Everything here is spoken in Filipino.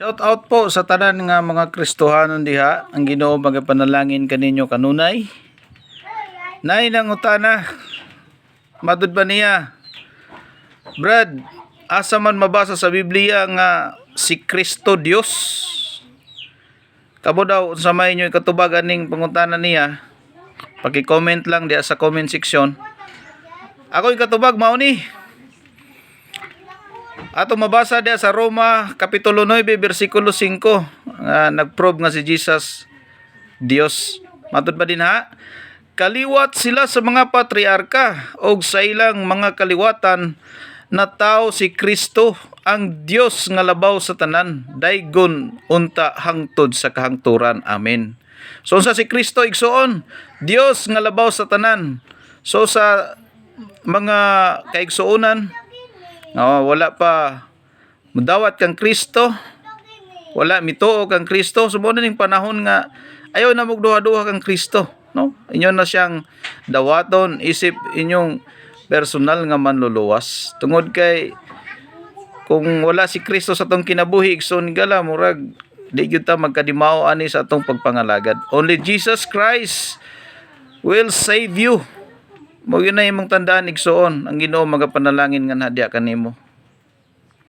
Shout out po sa tanan nga mga Kristohanon diha. Ang Ginoo magapanalangin kaninyo kanunay. Nay nang utana. Madud ba niya? Brad, asa man mabasa sa Biblia nga si Kristo Dios? Kamo daw sa may inyo katubag aning pangutanan niya. Paki-comment lang diha sa comment section. Ako yung katubag mao ni. Ato mabasa diha sa Roma kapitulo 9 bersikulo 5 nagprove nga si Jesus Dios. Matud ba din ha? Kaliwat sila sa mga patriarka og sa ilang mga kaliwatan na tao si Kristo ang Dios nga labaw sa tanan daygon unta hangtod sa kahangturan. Amen. So sa si Kristo igsoon, Dios nga labaw sa tanan. So sa mga kaigsuonan, wala pa mudawat kang Kristo, wala mituo kang Kristo, sumo na ning panahon nga ayaw na mugduha-duha kang Kristo, no? Inyo na siyang dawaton isip inyong personal nga manluluwas. Tungod kay kung wala si Kristo sa atong kinabuhi, igsoon gala murag di gyud ta magkadimao ani sa atong pagpangalagad. Only Jesus Christ will save you. Mo yun na imong tandaan igsoon, ang Ginoo magapanalangin nga nadya kanimo.